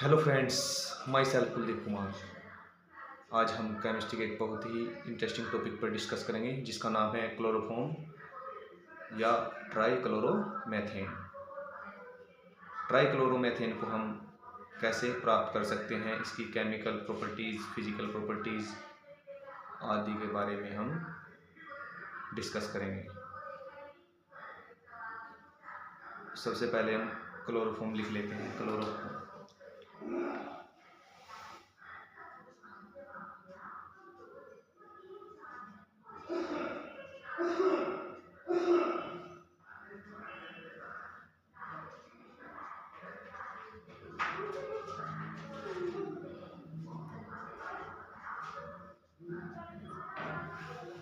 Hello friends, my self Kuldeep Kumar. आज हम chemistry के एक बहुत ही इंटरेस्टिंग टॉपिक पर डिस्कस करेंगे जिसका नाम है क्लोरोफॉर्म या ट्राईक्लोरोमेथेन। ट्राईक्लोरोमेथेन को हम कैसे प्राप्त कर सकते हैं, इसकी केमिकल प्रॉपर्टीज़, फिजिकल प्रॉपर्टीज़ आदि के बारे में हम डिस्कस करेंगे। सबसे पहले हम क्लोरोफॉर्म लिख लेते हैं। क्लोरोफॉर्म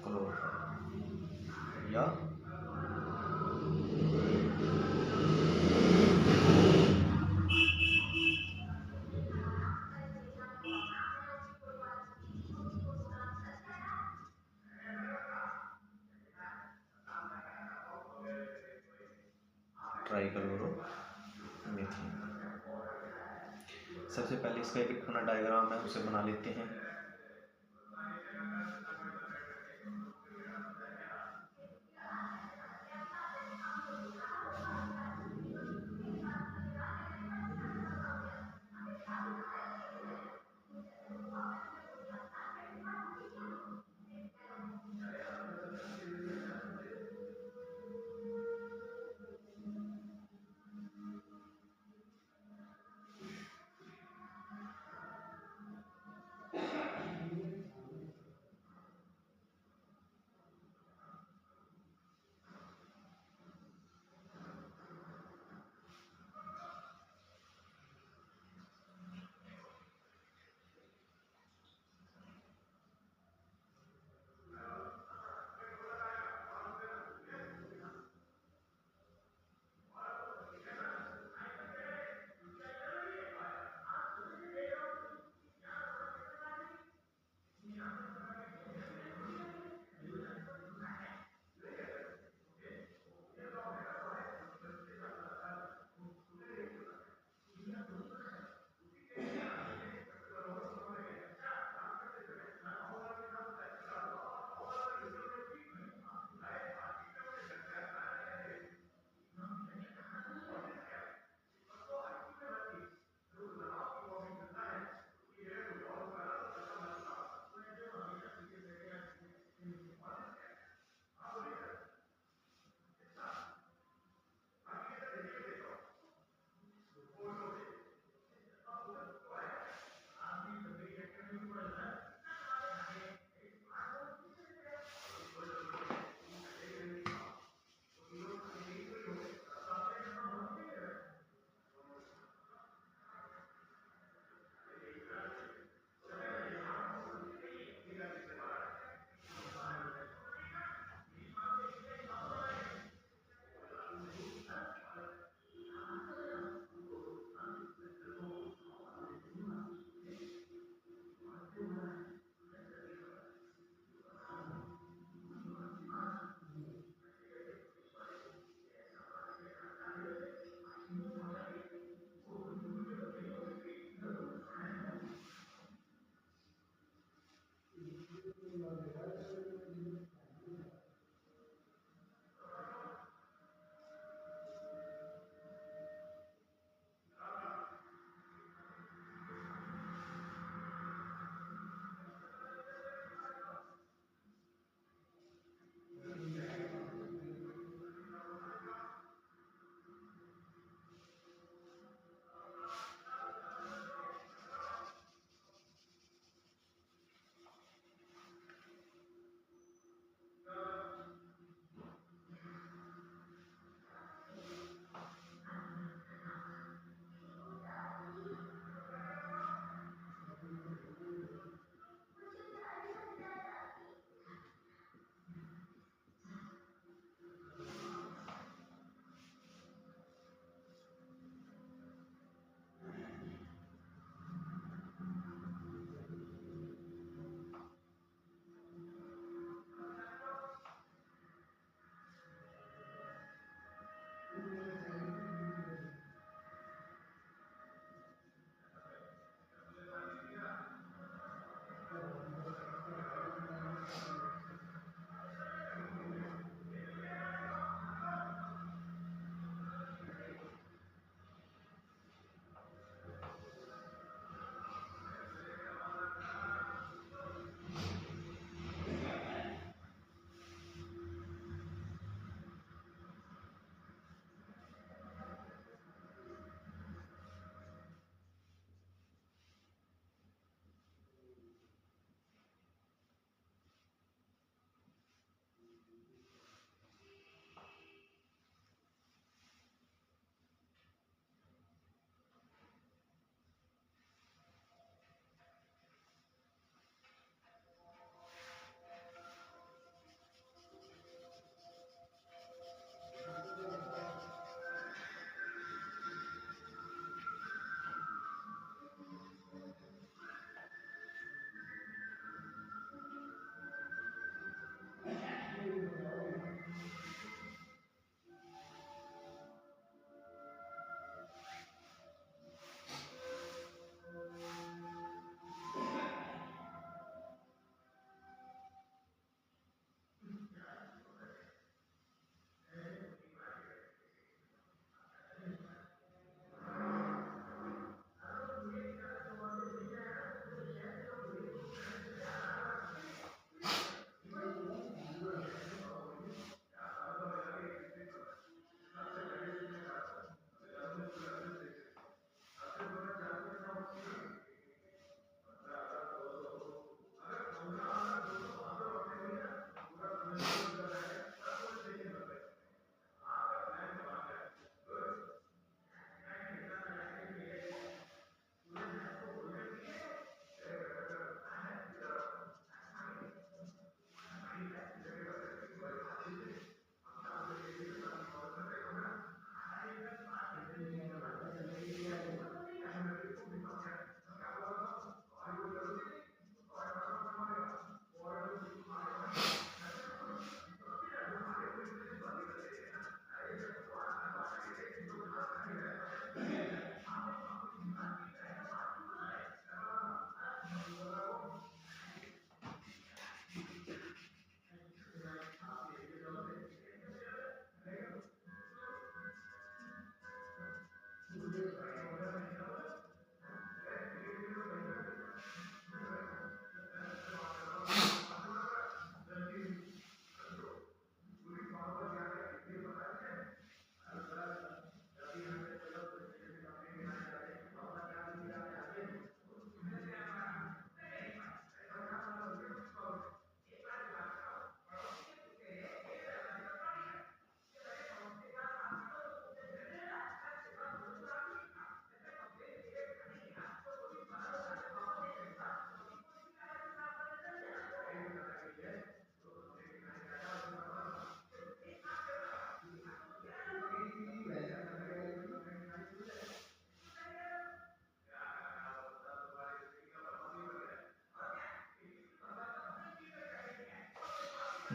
क्लोरोफॉर्म या ट्राईक्लोरोमेथेन। सबसे पहले इसका एक अपना डायग्राम है, उसे बना लेते हैं।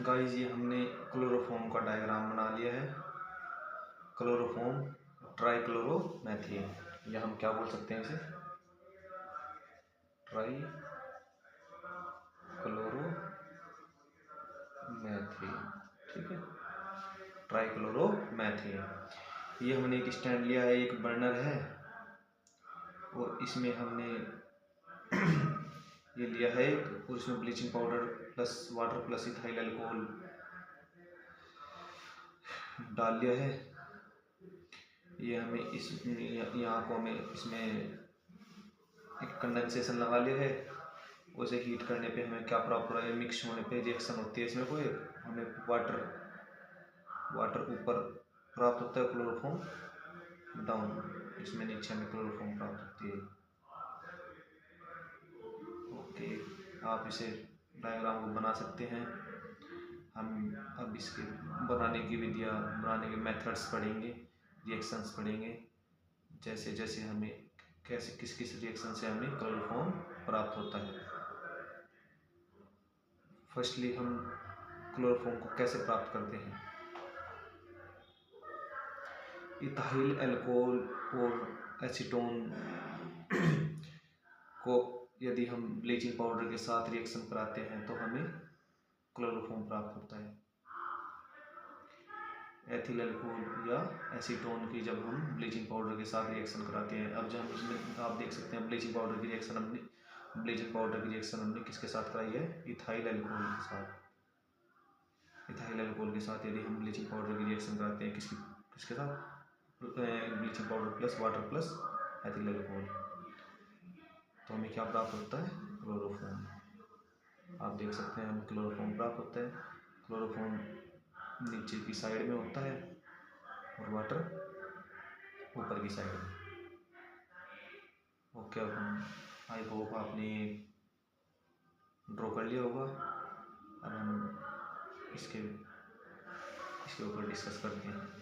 गाइस ये हमने क्लोरोफॉर्म का डायग्राम बना लिया है। क्लोरोफॉर्म ट्राइक्लोरोमेथेन, या हम क्या बोल सकते हैं इसे, ट्राइक्लोरोमेथेन। ठीक है, ट्राइक्लोरोमेथेन। ये हमने एक स्टैंड लिया है, एक बर्नर है, और इसमें हमने ये लिया है, और इसमें bleaching powder plus water plus ethyl alcohol डाल लिया है। ये हमें इस यहाँ को हमें इसमें एक कंडेंसेशन लगा लिया है। उसे हीट करने पे हमें क्या प्राप्त हो रहा है, मिक्स होने पे रिएक्शन होती है इसमें, कोई हमें वाटर ऊपर प्राप्त होता है, क्लोरोफॉर्म डाउन, इसमें नीचे हमें क्लोरोफॉर्म प्राप्त होती है। ओके, आप इसे डायग्राम को बना सकते हैं। हम अब इसके बनाने की विधियाँ, बनाने के मेथड्स पढ़ेंगे, रिएक्शंस पढ़ेंगे, जैसे जैसे हमें कैसे किस किस रिएक्शन से हमें क्लोरोफॉर्म प्राप्त होता है। फर्स्टली हम क्लोरोफॉर्म को कैसे प्राप्त करते हैं। इथाइल अल्कोहल और एसीटोन को यदि हम ब्लीचिंग पाउडर के साथ रिएक्शन कराते हैं तो हमें क्लोरोफॉर्म प्राप्त होता है। एथिल अल्कोहल या एसीटोन की जब हम ब्लीचिंग पाउडर के साथ रिएक्शन कराते हैं, अब जब हम इसमें आप देख सकते हैं ब्लीचिंग पाउडर की रिएक्शन हमने किसके साथ कराई है, इथाइल अल्कोहल के साथ। इथाइल अल्कोहल के साथ यदि हम ब्लीचिंग पाउडर की रिएक्शन कराते हैं, किसके साथ, bleaching powder plus water plus ethyl alcohol, तो हमें क्या प्राप्त होता है, क्लोरोफॉर्म। आप देख सकते हैं हमें क्लोरोफॉर्म प्राप्त होता है। क्लोरोफॉर्म नीचे की साइड में होता है और वाटर ऊपर की साइड में। ओके, अब हम आई होप आपने ड्रॉ कर लिया होगा। अब हम इसके ऊपर डिस्कस करते हैं।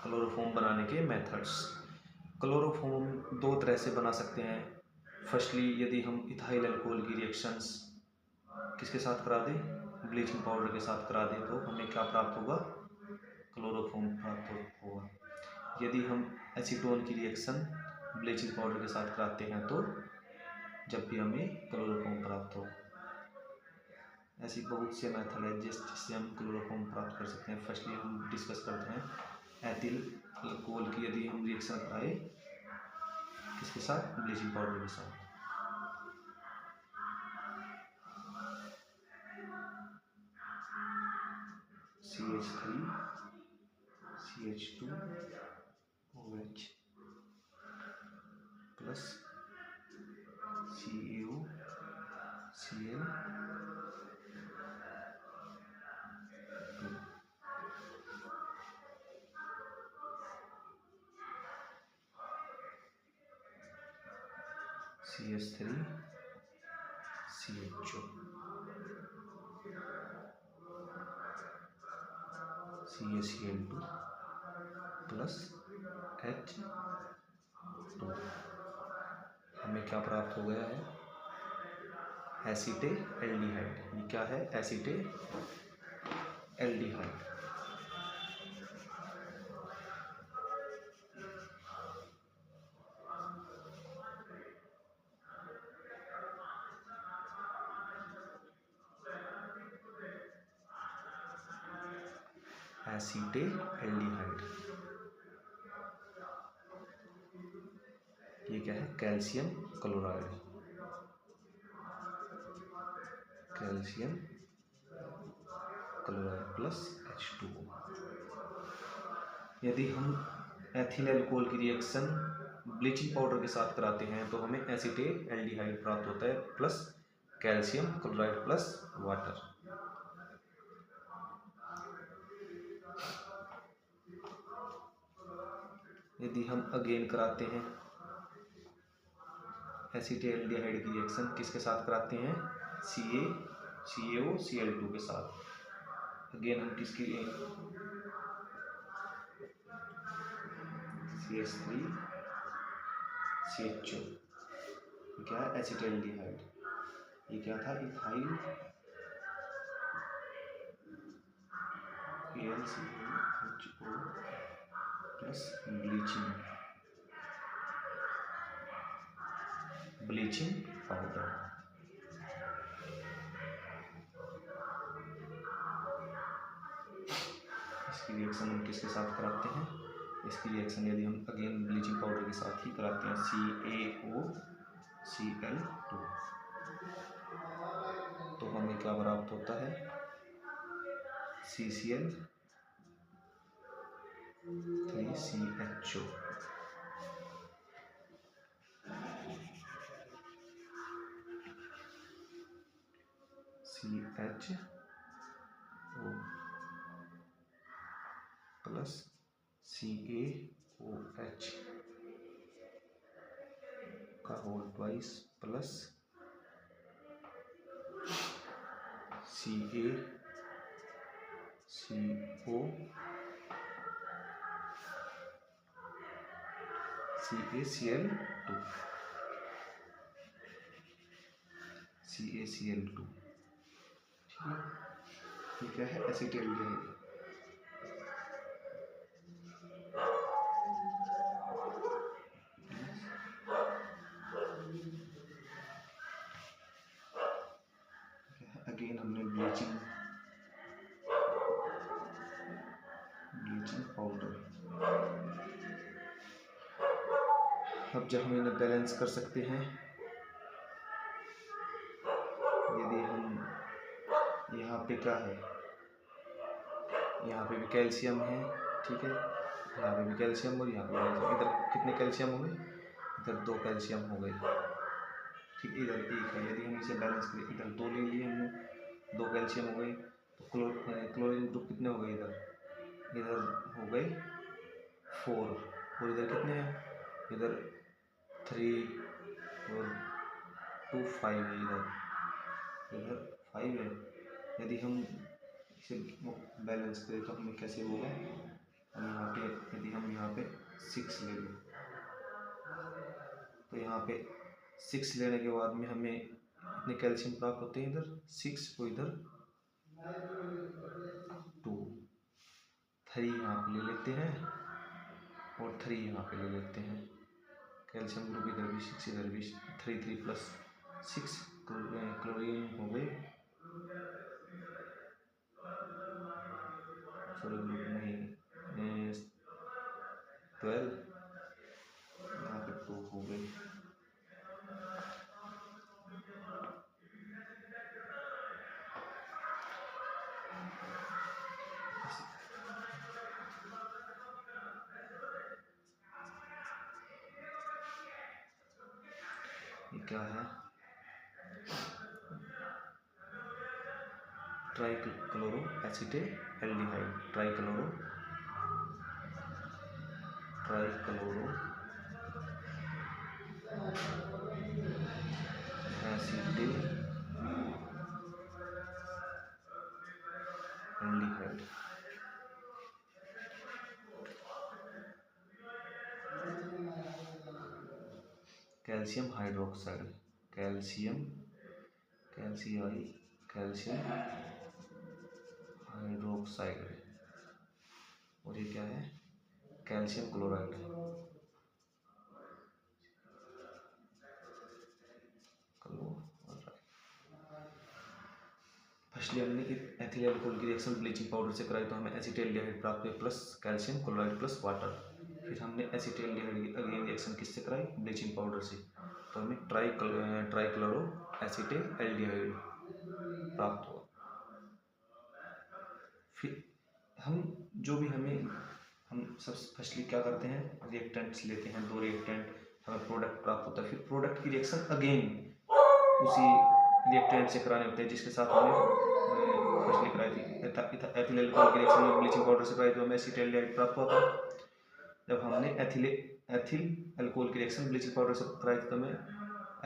क्लोरोफॉर्म बनाने के मेथड्स। क्लोरोफॉर्म दो तरह से बना सकते हैं। फर्स्टली यदि हम इथाइल अल्कोहल की रिएक्शंस किसके साथ करा दें, ब्लीचिंग पाउडर के साथ करा दें, तो हमें क्या प्राप्त होगा, क्लोरोफॉर्म प्राप्त होगा। यदि हम एसीटोन की रिएक्शन ब्लीचिंग पाउडर के साथ कराते हैं तो जब भी हमें क्लोरोफॉर्म प्राप्त हो। ऐसी बहुत से मेथड है जिससे हम क्लोरोफॉर्म प्राप्त कर सकते हैं। फर्स्टली हम डिस्कस करते हैं एथिल अल्कोहल की यदि हम रिएक्शन कराए किसके साथ, ब्लीचिंग पाउडर के साथ। CH3 CH2 OH plus CuCl CH3 CHO CaCl2 plus H2। हमें क्या प्राप्त हो गया है, एसीटेल्डिहाइड। ये क्या है, एसीटेल्डिहाइड। एसीटेल्डिहाइड ये क्या है, calcium chloride. Calcium chloride plus H2O। यदि हम एथिल अल्कोहल की रिएक्शन ब्लीचिंग पाउडर के साथ कराते हैं तो हमें एसीटेट एल्डिहाइड प्राप्त होता है plus calcium chloride plus water. यदि हम अगेन कराते हैं एसीटेट एल्डिहाइड की रिएक्शन किसके साथ कराते हैं, CaOCl2 के साथ। अगेन हम किसकी CH3 CHO, क्या है एसीटेट एल्डिहाइड, ये क्या था ethyl AlCO plus bleaching powder. इसकी रिएक्शन हम किसके साथ कराते हैं, इसकी रिएक्शन यदि हम अगेन ब्लीचिंग पाउडर के साथ ही कराते हैं CaOCl2 तो हमें क्या प्राप्त होता है, CCl3CHO। CHO प्लस CaOH का होल ट्वाइस प्लस CaCl2 ठीक है, ये क्या है एसीटेट एल्डिहाइड। अगेन हमने ब्लीचिंग पाउडर। अब जब हम इन्हें बैलेंस कर सकते हैं, यदि हम यहाँ पे क्या है, यहाँ पे भी कैल्शियम है, ठीक है, यहाँ पे भी कैल्शियम और यहाँ पे कैल्शियम, इधर कितने कैल्शियम हो गए, इधर 2 कैल्शियम हो गए, ठीक, इधर 1 है। यदि हम इसे बैलेंस करें, इधर 2 ले लिए हमने, 2 कैल्शियम हो गए, तो क्लोरीन ग्रुप कितने हो गए, इधर हो गए 4 और इधर कितने हैं, इधर 3 और 2 5 है, इधर 5 है। यदि हम इसे बैलेंस करें तो हमें कैसे होगा, हम यहाँ पे यदि हम यहाँ पे 6 ले लें तो यहाँ पे 6 लेने के बाद में हमें इतने कैल्शियम प्राप्त होते हैं, इधर 6 और इधर 2, 3 यहाँ पे ले लेते हैं और 3 यहाँ पे ले लेते हैं, कैल्शियम ग्रुप इधर भी 6 इधर भी 3 3 प्लस 6 क्लोरीन हो गए, सॉरी ग्रुप नहीं 12, यहाँ पे 2 हो गए। ये क्या है, trichloro acetate aldehyde, trichloro acetate aldehyde. Calcium hydroxide, calcium hydroxide और ये क्या है, कैल्शियम क्लोराइड। फर्स्टली हमने एथिल अल्कोहल की रिएक्शन ब्लीचिंग पाउडर से कराई तो हमें एसीटेट एल्डिहाइड प्राप्त हुए plus calcium chloride plus water. फिर हमने एसीटेट एल्डिहाइड की अगेन रिएक्शन किससे कराई, ब्लीचिंग पाउडर से, तो हमें ट्राइक्लोरो एसीटेट एल्डिहाइड प्राप्त हुआ। फिर हम जो भी हम सब फर्स्टली क्या करते हैं, रिएक्टेंट्स लेते हैं, 2 रिएक्टेंट, हमें प्रोडक्ट प्राप्त होता है। फिर प्रोडक्ट की रिएक्शन अगेन उसी रिएक्टेंट से कराने होते हैं जिसके साथ हमने फर्स्टली कराई थी। एथिल अल्कोहल की रिएक्शन में ब्लीचिंग पाउडर से कराई तो हमें एसीटल्डिहाइड प्राप्त हुआ था। जब हमने एथिल अल्कोहल की रिएक्शन ब्लीचिंग पाउडर से कराई थी तो हमें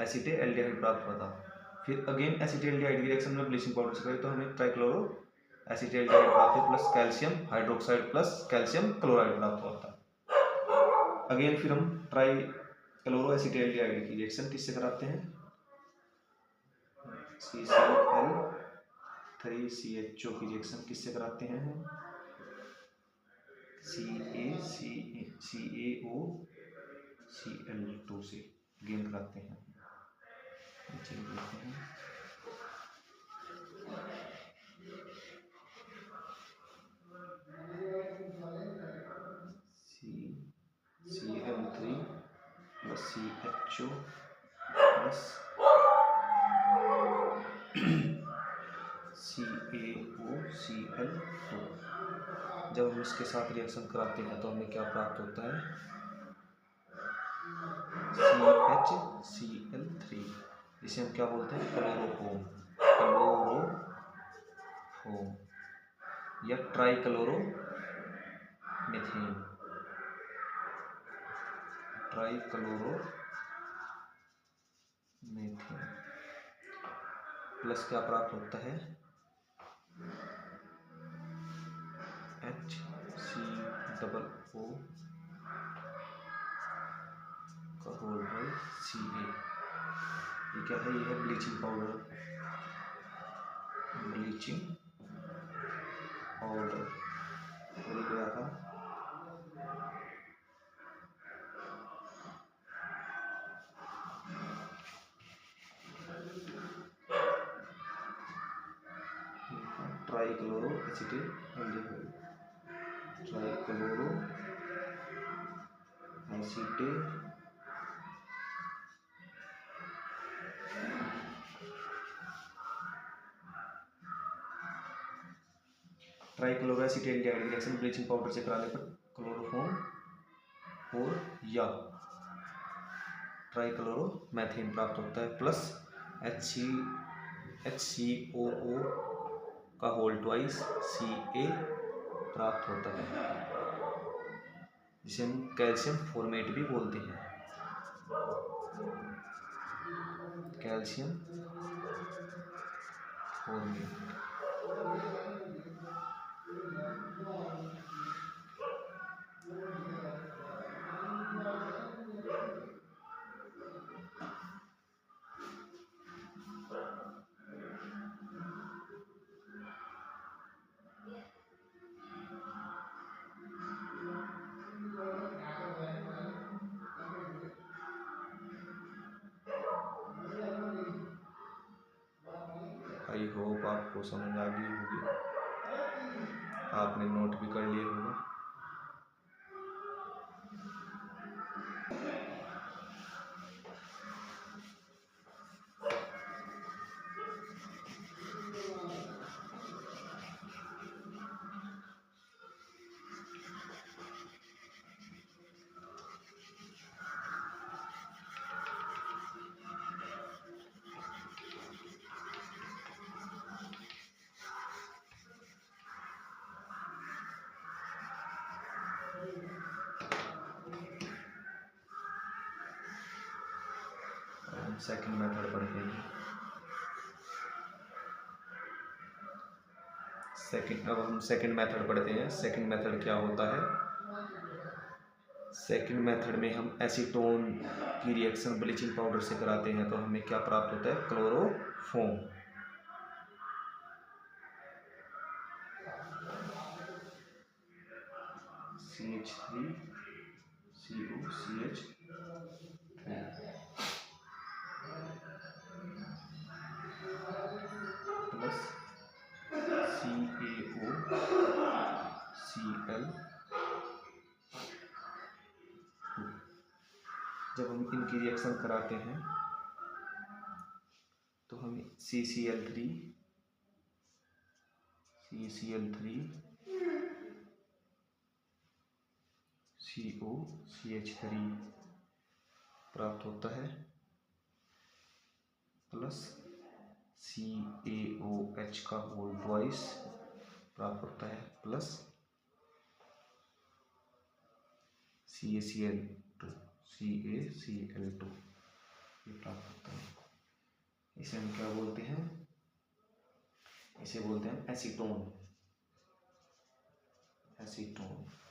एसीटल्डिहाइड प्राप्त हुआ था। फिर अगेन एसीटल्डिहाइड की रिएक्शन में ब्लीचिंग पाउडर से कराई तो हमें ट्राइक्लोरो एसीटल्डिहाइड प्राप्त हुआ plus calcium hydroxide plus calcium chloride प्राप्त हुआ था। अगेन फिर हम ट्राई क्लोरो एसीटल्डिहाइड की रिएक्शन किससे कराते हैं, CCl3CHO की रिएक्शन किससे कराते हैं हम, CaCaOCl2 से गेन कराते हैं। CCl3 plus CHO plus CaOCl2। जब हम इसके साथ रिएक्शन कराते हैं तो हमें क्या प्राप्त होता है, CHCl3, जिसे हम क्या बोलते हैं, क्लोरोफॉर्म या ट्राइक्लोरोमेथेन। प्लस क्या प्राप्त होता है, HCOO का होल बाई Ca। ये क्या है, ये है ब्लीचिंग पाउडर मिल गया था। Trichloro acetate trichloro acetaldehyde reaction bleaching powder से कराने पर क्लोरोफॉर्म और या ट्राइक्लोरोमेथेन प्राप्त होता है प्लस HCOO का होल ट्वाइस Ca प्राप्त होता है, जिसे हम कैल्शियम फॉर्मेट भी बोलते हैं। कैल्शियम फॉर्मेट आई होप आपको समझ आ गई होगी, आपने नोट भी कर लिए होगा। सेकंड मेथड पढ़ते हैं। अब हम सेकंड मेथड पढ़ते हैं। सेकंड मेथड क्या होता है, सेकंड मेथड में हम एसीटोन की रिएक्शन ब्लीचिंग पाउडर से कराते हैं तो हमें क्या प्राप्त होता है, क्लोरोफॉर्म। CH3COCH3 plus CaOCl। जब हम इनकी रिएक्शन कराते हैं तो हमें CCl3 CaCl3 COCH3 प्राप्त होता है, प्लस CaOH का होल ट्वाइस प्राप्त होता है, प्लस CaCl2 ये प्राप्त होता है। इसे हम क्या बोलते हैं? इसे बोलते हैं एसीटोन।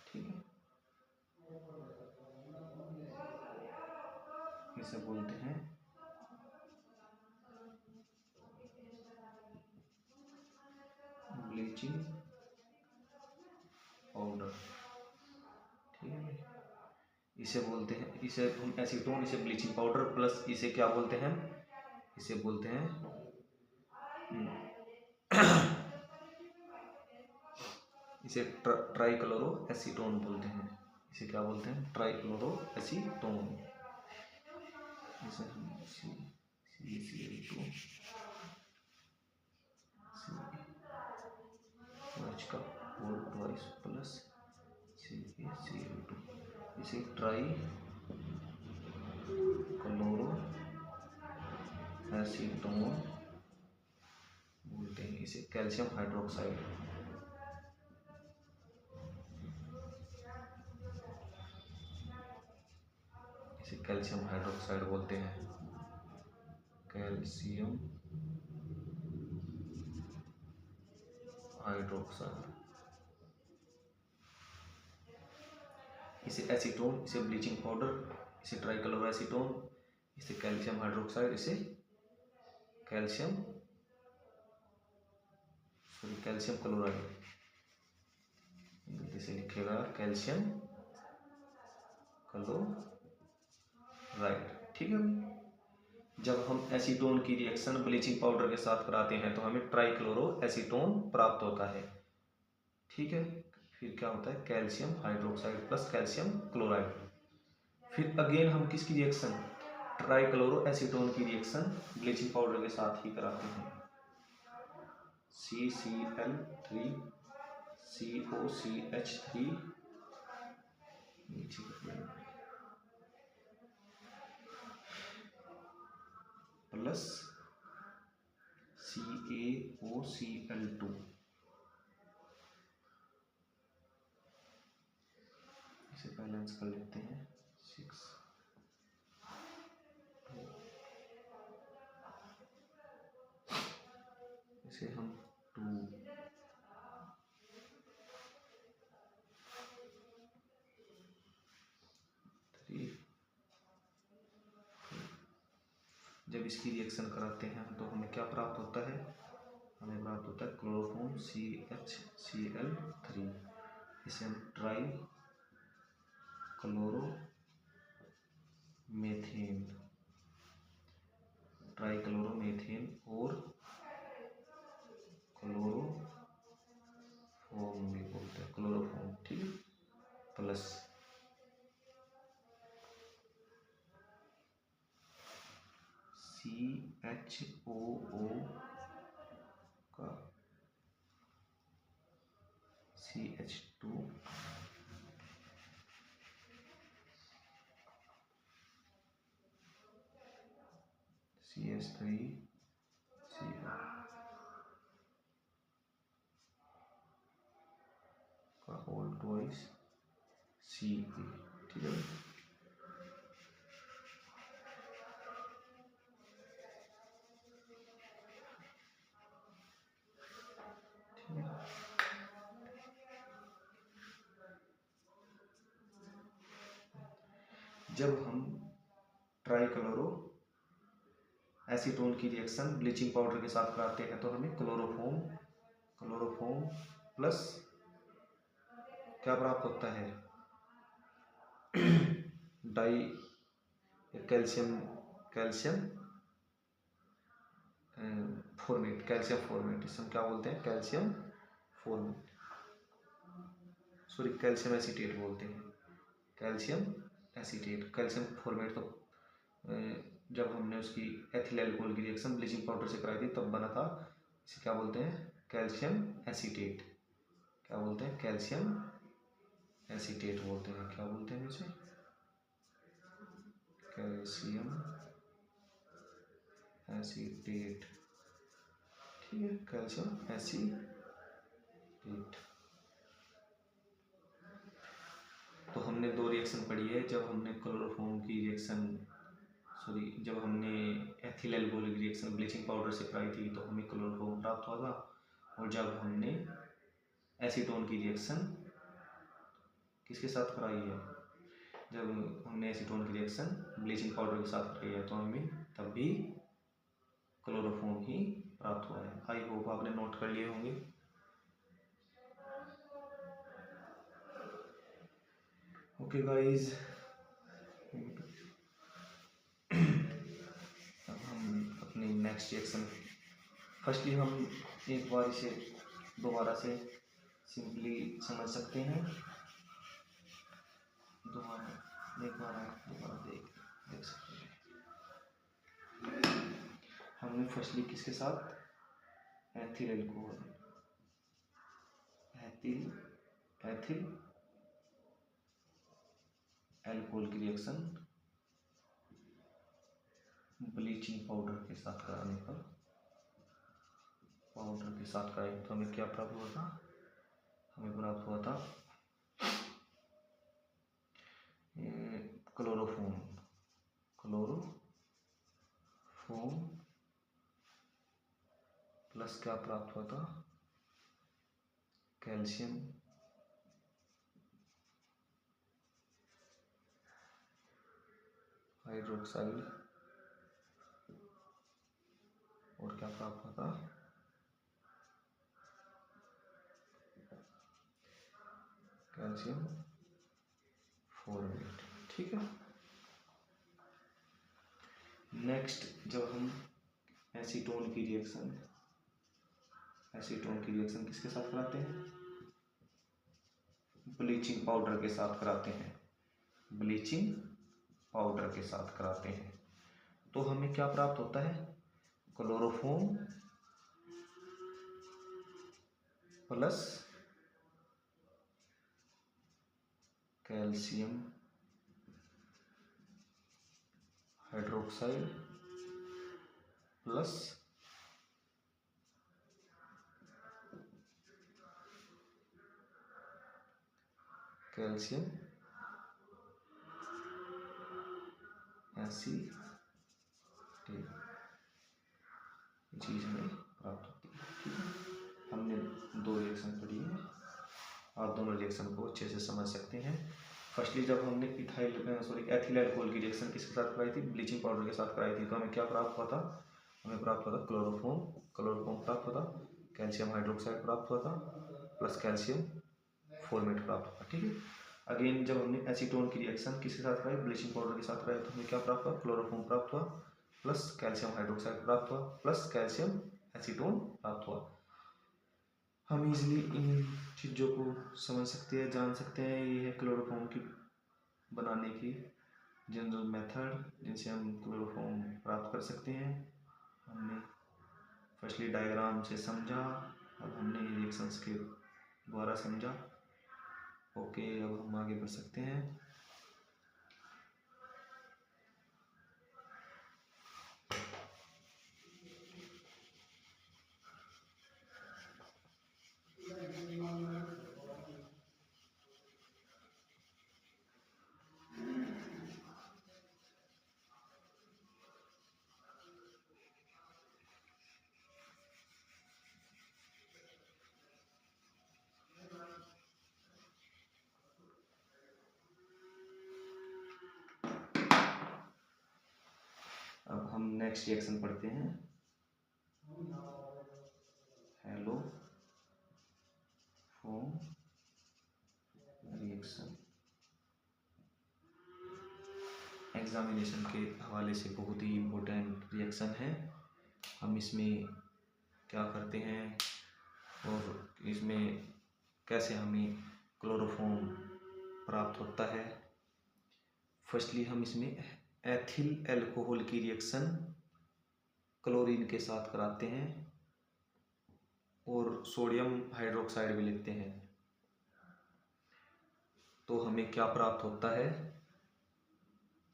ठीक है, इसे बोलते हैं ब्लीचिंग पाउडर। ठीक है, इसे बोलते हैं, इसे हम एसीटोन, इसे ब्लीचिंग पाउडर, प्लस इसे क्या बोलते हैं? इसे बोलते हैं इसे ट्राइक्लोरो एसीटोन बोलते हैं। इसे क्या बोलते हैं? Trichloro acetone. इसे हम CaCl2 का होल ट्वाइस प्लस CaCl2, इसे ट्राइक्लोरो एसीटोन बोलते हैं। इसे कैल्शियम हाइड्रोक्साइड, इसे कैल्शियम हाइड्रोक्साइड बोलते हैं। कैल्शियम हाइड्रोक्साइड, इसे एसीटोन, इसे ब्लीचिंग पाउडर, इसे ट्राइक्लोरो एसीटोन, इसे कैल्शियम हाइड्रोक्साइड, इसे कैल्शियम क्लोराइड, इसे लिखेगा कैल्शियम क्लोराइड। ठीक है, जब हम एसीटोन की रिएक्शन ब्लीचिंग पाउडर के साथ कराते हैं तो हमें ट्राइक्लोरो एसीटोन प्राप्त होता है। ठीक है, फिर क्या होता है? Calcium hydroxide plus calcium chloride. फिर अगेन हम किसकी रिएक्शन? ट्राइक्लोरो एसीटोन की रिएक्शन ब्लीचिंग पाउडर के साथ ही कराते हैं। CCl3 COCH3 प्लस CaOCl2, इसे बैलेंस कर लेते हैं 6, इसे हम 2, जब इसकी रिएक्शन कराते हैं तो हमें क्या प्राप्त होता है? हमें प्राप्त होता है क्लोरोफॉर्म CHCl3, इसे हम ट्राइक्लोरोमेथेन और क्लोरोफॉर्म भी बोलते हैं, क्लोरोफॉर्म। ठीक है, प्लस CHOO का CH2 CH3 का होल ट्वाइस Ca। ठीक है, जब हम ट्राइक्लोरो एसीटोन की रिएक्शन ब्लीचिंग पाउडर के साथ कराते हैं तो हमें क्लोरोफॉर्म प्लस क्या प्राप्त होता है? डाई कैल्शियम फॉर्मेट, इसे हम क्या बोलते हैं? कैल्शियम एसीटेट बोलते हैं। कैल्शियम फॉर्मेट तो जब हमने उसकी एथिल अल्कोहल की रिएक्शन ब्लीचिंग पाउडर से कराई थी तब बना था। इसे क्या बोलते हैं? कैल्शियम एसीटेट, क्या बोलते हैं, कैल्शियम एसीटेट बोलते हैं, क्या बोलते हैं इसे, कैल्शियम एसीटेट, ठीक है, कैल्शियम एसीटेट। तो हमने दो रिएक्शन पढ़ी है, जब हमने क्लोरोफॉर्म की रिएक्शन जब हमने ethyl alcoholic reaction bleaching powder से कराई थी तो हमें क्लोरोफॉर्म प्राप्त हुआ था, और जब हमने एसीटोन की रिएक्शन किसके साथ कराई है, जब हमने एसीटोन की रिएक्शन ब्लीचिंग पाउडर के साथ कराई है तो हमें तब भी क्लोरोफॉर्म ही प्राप्त हुआ है। आई होप आपने नोट कर लिए होंगे। ओके गाइस, अब हम अपनी नेक्स्ट रिएक्शन, फर्स्टली हम एक बार इसे दोबारा से सिंपली समझ सकते हैं, दोबारा देख सकते हैं। हमने फर्स्टली किसके साथ, एथिल एल्कोहल, एथिल एल्कोहल की रिएक्शन ब्लीचिंग पाउडर के साथ कराने पर, पाउडर के साथ कराएंगे तो हमें क्या प्राप्त हुआ था, हमें प्राप्त हुआ था क्लोरोफॉर्म प्लस क्या प्राप्त हुआ था, कैल्शियम हाइड्रोक्साइड, और क्या प्राप्त हुआ था, कैल्शियम फॉर्मेट, ठीक है। नेक्स्ट जब हम एसीटोन की रिएक्शन किसके साथ कराते हैं, ब्लीचिंग पाउडर के साथ कराते हैं, ब्लीचिंग पाउडर के साथ कराते हैं तो हमें क्या प्राप्त होता है, chloroform plus calcium hydroxide plus calcium acetate, चीज हमें प्राप्त होती है, ठीक है। हमने दो रिएक्शन पढ़ी है, आप दोनों रिएक्शन को अच्छे से समझ सकते हैं। फर्स्टली जब हमने एथिल एल्कोहल की रिएक्शन किसके साथ कराई थी, ब्लीचिंग पाउडर के साथ कराई थी तो हमें क्या प्राप्त हुआ था, हमें प्राप्त हुआ था क्लोरोफॉर्म प्राप्त हुआ था, कैल्शियम हाइड्रोक्साइड प्राप्त हुआ था प्लस कैल्शियम फॉर्मेट प्राप्त हुआ, ठीक है। अगेन जब हमने एसीटोन की रिएक्शन किसके साथ कराई, ब्लीचिंग पाउडर के साथ कराई तो हमें क्या प्राप्त हुआ, क्लोरोफॉर्म प्राप्त हुआ प्लस कैल्शियम हाइड्रोक्साइड प्राप्त हुआ प्लस कैल्शियम एसीटोन प्राप्त हुआ। हम इजीली इन चीज़ों को समझ सकते हैं, जान सकते हैं, ये है क्लोरोफॉर्म की बनाने की जनरल मेथड जिनसे हम क्लोरोफॉर्म प्राप्त कर सकते हैं। हमने फर्स्टली डायग्राम से समझा, अब हमने रिएक्शंस के द्वारा समझा। ओके, अब हम आगे बढ़ सकते हैं। अब हम नेक्स्ट रिएक्शन पढ़ते हैं, हेलो फॉर्म रिएक्शन। एग्जामिनेशन के हवाले से बहुत ही इम्पोर्टेंट रिएक्शन है। हम इसमें क्या करते हैं और इसमें कैसे हमें क्लोरोफॉर्म प्राप्त होता है। फर्स्टली हम इसमें एथिल एल्कोहल की रिएक्शन क्लोरीन के साथ कराते हैं, और सोडियम हाइड्रोक्साइड भी लिखते हैं। तो हमें क्या प्राप्त होता है?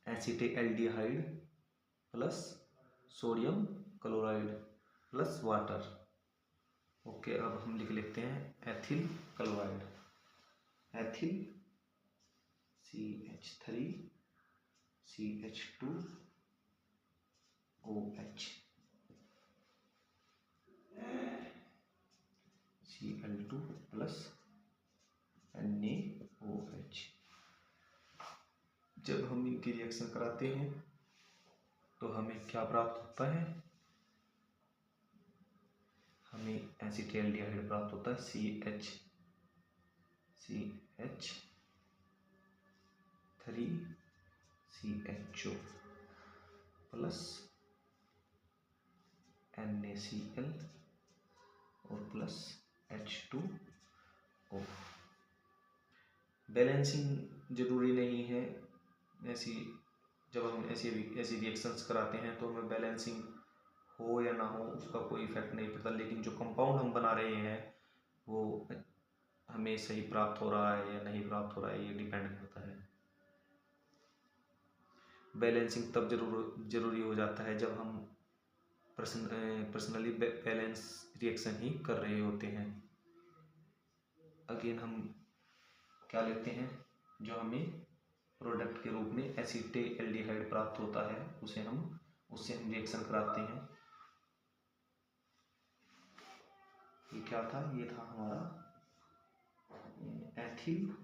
Acetaldehyde plus sodium chloride plus water. Okay, अब हम लिख लेते हैं ethyl chloride, ethyl CH3 CH2 OH Cl2 plus NaOH। जब हम इनकी रिएक्शन कराते हैं तो हमें क्या प्राप्त होता है? हमें एसिटेल्डिहाइड प्राप्त होता है CH3CHO प्लस NaCl और प्लस H2O। बैलेंसिंग जरूरी नहीं है। जब हम ऐसी रिएक्शंस कराते हैं तो हमें बैलेंसिंग हो या ना हो उसका कोई इफेक्ट नहीं पड़ता, लेकिन जो कंपाउंड हम बना रहे हैं वो हमें सही प्राप्त हो रहा है या नहीं प्राप्त हो रहा है, ये डिपेंड करता है। बैलेंसिंग तब जरूरी हो जाता है जब हम पर्सनली बैलेंस रिएक्शन ही कर रहे होते हैं। अगेन हम क्या लेते हैं? जो हमें प्रोडक्ट के रूप में एसिटेल्डिहाइड प्राप्त होता है उससे हम रिएक्शन कराते हैं। ये क्या था? ये था हमारा एथिल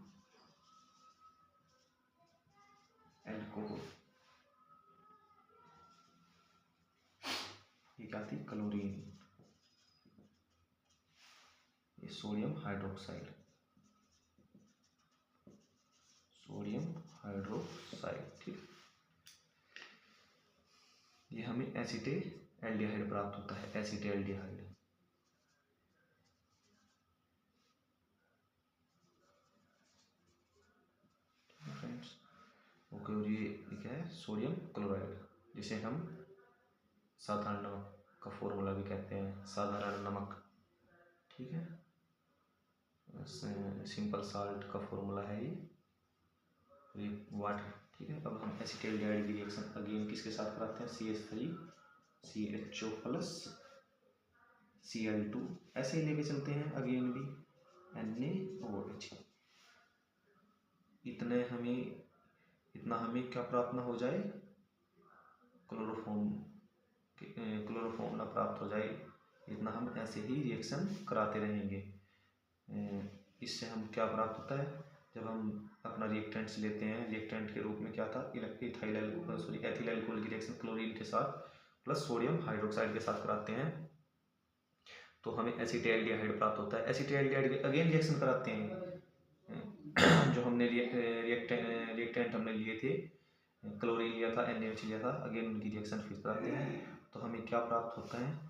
एल्कोहल। ये क्या थी? क्लोरीन। ये सोडियम हाइड्रोक्साइड, ठीक। ये हमें एसिटेल्डिहाइड प्राप्त होता है, एसिटेल्डिहाइड। फ्रेंड्स ओके, और ये क्या है? सोडियम क्लोराइड, जिसे हम साधारण नमक का फॉर्मूला भी कहते हैं, साधारण नमक, ठीक है। सिंपल साल्ट का फॉर्मूला है ये वाटर, ठीक है। अब हम एसिटेल्डिहाइड की रिएक्शन अगेन किसके साथ कराते हैं? CH3CHO प्लस Cl2, ऐसे ही लेके चलते हैं अगेन भी NaOH। इतना हमें क्या प्राप्त ना हो जाए? क्लोरोफॉर्म ना प्राप्त हो जाए, इतना हम ऐसे ही रिएक्शन कराते रहेंगे। इससे हम क्या प्राप्त होता है? जब हम अपना रिएक्टेंट्स लेते हैं, रिएक्टेंट के रूप में क्या था? एथिल अल्कोहल की रिएक्शन क्लोरीन के साथ प्लस सोडियम हाइड्रोक्साइड के साथ कराते हैं तो हमें एसिटेल्डिहाइड प्राप्त होता है। एसिटेल्डिहाइड के अगेन रिएक्शन कराते हैं जो हमने रिएक्टेंट हमने लिए थे, क्लोरीन लिया था, NaOH लिया था, अगेन उनकी रिएक्शन फिर कराते हैं तो हमें क्या प्राप्त होता है?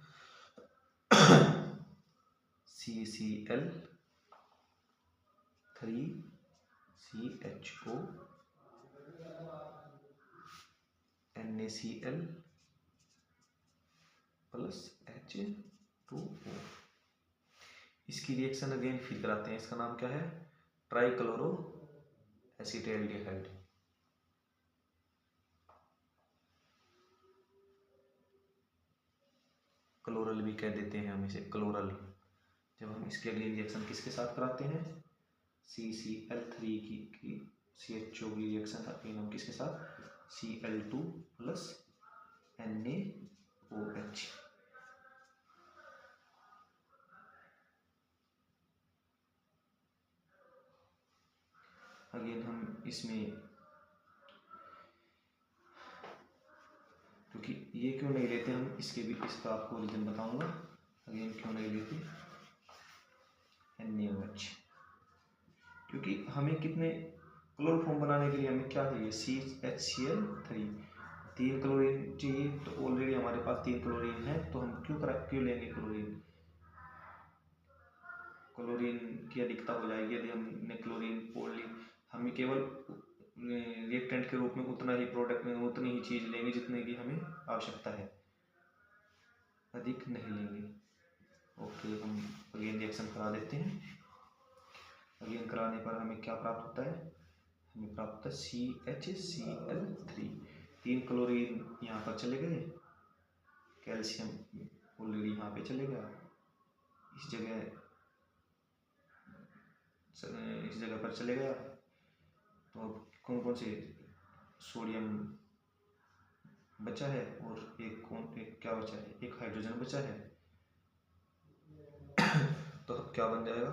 CCl3CHO NaCl plus H2O। इसकी रिएक्शन अगेन फिर कराते हैं, इसका नाम क्या है? Trichloro acetaldehyde. क्लोरल भी कह देते हैं हम इसे, क्लोरल। जब हम इसके अगली रिएक्शन किसके साथ कराते हैं? CCl3 की CHO की रिएक्शन कराते हैं हम किसके साथ? Cl2 plus NaOH। अगेन हम इसमें, क्योंकि ये क्यों नहीं लेते हम, इसका आपको रीजन बताऊंगा। अगेन क्यों नहीं लेते NaOH? क्योंकि हमें कितने क्लोरोफॉर्म बनाने के लिए हमें क्या चाहिए? CHCl3, 3 क्लोरीन चाहिए। तो ऑलरेडी हमारे पास 3 क्लोरीन है, तो हम क्यों लेंगे क्लोरीन? क्लोरीन की अधिकता हो जाएगी यदि हमने क्लोरीन पोल ली। हमें केवल रिएक्टेंट के रूप में उतना ही प्रोडक्ट में उतनी ही चीज लेंगे जितने की हमें आवश्यकता है, अधिक नहीं लेंगे। ओके, हम अगेन रिएक्शन करा देते हैं। अगेन कराने पर हमें क्या प्राप्त होता है? हमें प्राप्त होता है CHCl3। 3 क्लोरीन यहाँ पर चले गए, कैल्शियम ऑलरेडी यहाँ पे चले गया, इस जगह पर चले गया। तो अब कौन कौन से सोडियम बचा है और एक क्या बचा है? एक हाइड्रोजन बचा है। तो अब क्या बन जाएगा?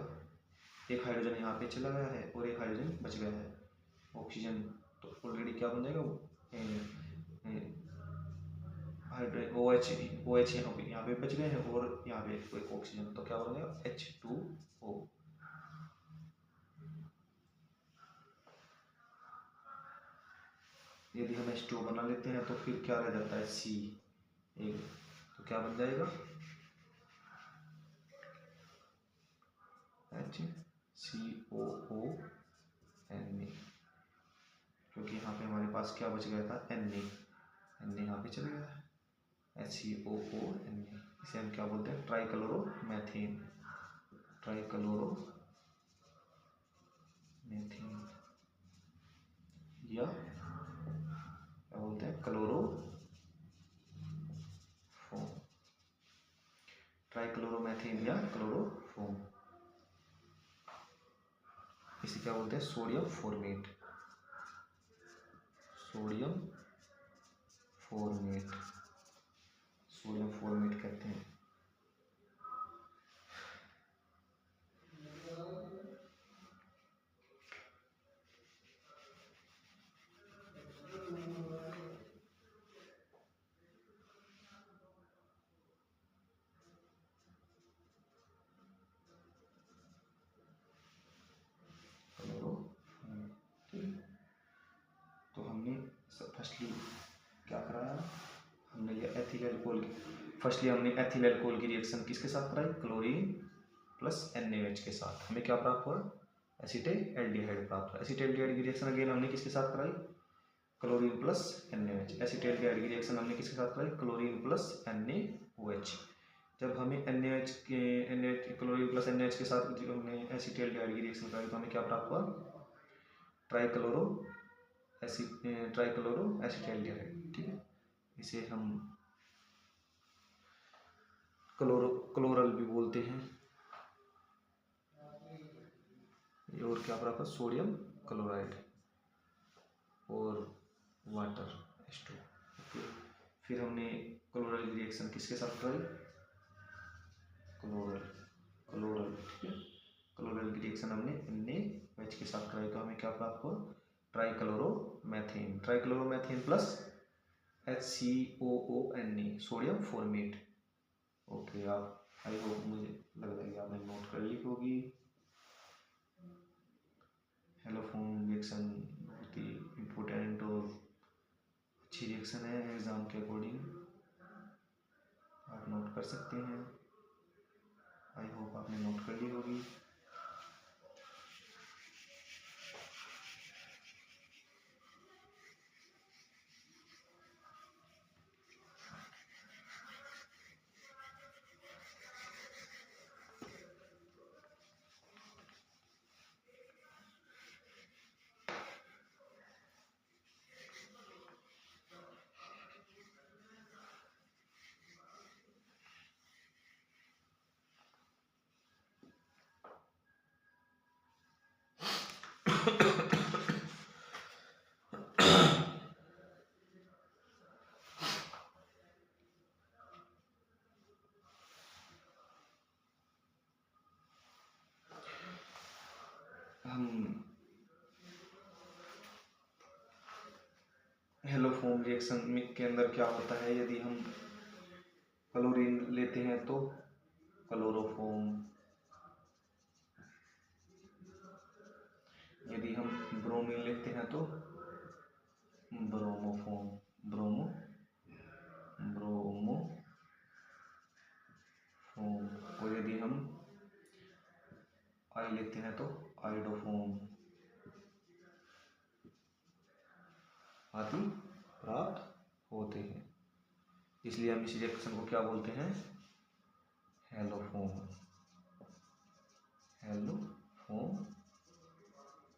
एक हाइड्रोजन यहाँ पे चला गया है और एक हाइड्रोजन बच गया है, ऑक्सीजन। तो ऑलरेडी क्या बन जाएगा? OH यहाँ पे बच गए हैं और यहाँ पे एक ऑक्सीजन, तो क्या बन जाएगा? H2O। यदि हम H2O बना लेते हैं तो फिर क्या रह जाता है? C एक, तो क्या बन जाएगा? HCOO Na, क्योंकि यहाँ पे हमारे पास क्या बच गया था? Na यहाँ पे चला गया है, HCOO Na। इसे हम क्या बोलते हैं? ट्राइक्लोरोमेथेन। ट्राइक्लोरोमेथेन या क्या बोलते हैं? क्लोरोफॉर्म। ट्राइक्लोरोमेथेन या क्लोरोफॉर्म। इसे क्या बोलते हैं? Sodium format. Sodium format, sodium format कहते हैं। तो हमने फर्स्टली क्या कराया? हमने ये एथिल अल्कोहल की, फर्स्टली हमने एथिल अल्कोहल की रिएक्शन किसके साथ कराई? क्लोरीन प्लस NaOH के साथ। हमें क्या प्राप्त हुआ? एसिटेल्डिहाइड प्राप्त हुआ। एसिटेल्डिहाइड की रिएक्शन अगेन हमने किसके साथ कराई? Chlorine plus NaOH। एसिटेल्डिहाइड की रिएक्शन हमने किसके साथ कराई? Chlorine plus NaOH। जब हमें क्लोरीन प्लस NaOH के साथ जब हमने एसिटेल्डिहाइड की रिएक्शन कराई तो हमें क्या प्राप्त हुआ? Trichloro acetaldehyde. ठीक है, इसे हम क्लोरल भी बोलते हैं। और क्या प्राप्त हुआ? सोडियम क्लोराइड और वाटर H2। फिर हमने क्लोरल की रिएक्शन किसके साथ कराई? क्लोरल। ठीक है, क्लोरल की रिएक्शन हमने NaOH के साथ कराई तो हमें क्या प्राप्त हुआ? Trichloromethane. Trichloromethane plus HCOONA, sodium format. Okay, आप आई होप, मुझे लग रहा है कि आपने नोट कर ली होगी। हेलोफोन रिएक्शन बहुत ही इम्पोर्टेंट और अच्छी रिएक्शन है एग्ज़ाम के अकॉर्डिंग, आप नोट कर सकते हैं। आई होप आपने नोट कर ली होगी। हम हेलोफोन रिएक्शन के अंदर क्या होता है? यदि हम क्लोरीन लेते हैं तो क्लोरोफॉर्म, यदि हम ब्रोमीन लेते हैं तो ब्रोमोफॉर्म, ब्रोमोफॉर्म। और यदि हम आई लेते हैं तो आइडोफॉर्म आदि प्राप्त होते हैं। इसलिए हम इस रिएक्शन को क्या बोलते हैं? हैलोफोम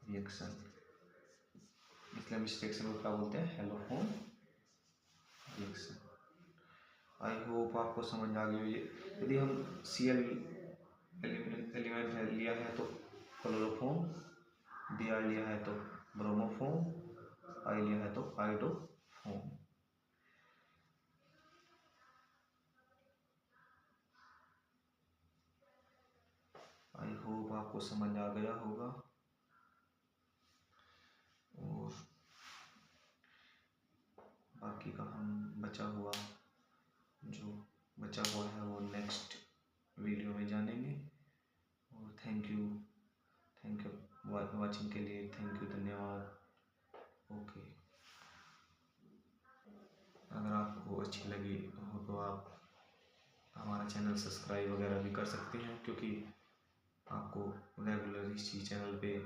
रिएक्शन, इसलिए हम इस रिएक्शन को क्या बोलते हैं, हैलोफोम रिएक्शन। आई होप आपको समझ आ गई है। यदि हम Cl एलिमेंट लिया है तो क्लोरोफोम, Br लिया है तो ब्रोमोफोम, I लिया है तो आइडोफोम। आई होप आपको समझ आ गया होगा। और बाकी का हम बचा हुआ है वो नेक्स्ट वीडियो में जानेंगे। और थैंक यू वाचिंग के लिए, थैंक यू, धन्यवाद। ओके, अगर आपको अच्छी लगी हो तो आप हमारा चैनल सब्सक्राइब वगैरह भी कर सकते हैं, क्योंकि आपको रेगुलर इसी चैनल पे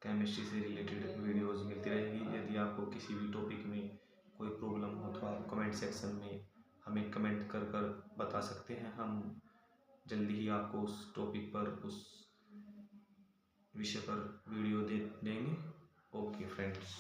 केमिस्ट्री से रिलेटेड वीडियोस मिलती रहेगी। यदि आपको किसी भी टॉपिक में कोई प्रॉब्लम हो तो आप कमेंट सेक्शन में हमें कमेंट कर बता सकते हैं। हम जल्दी ही आपको उस टॉपिक पर, उस विषय पर वीडियो दे देंगे। Okay friends.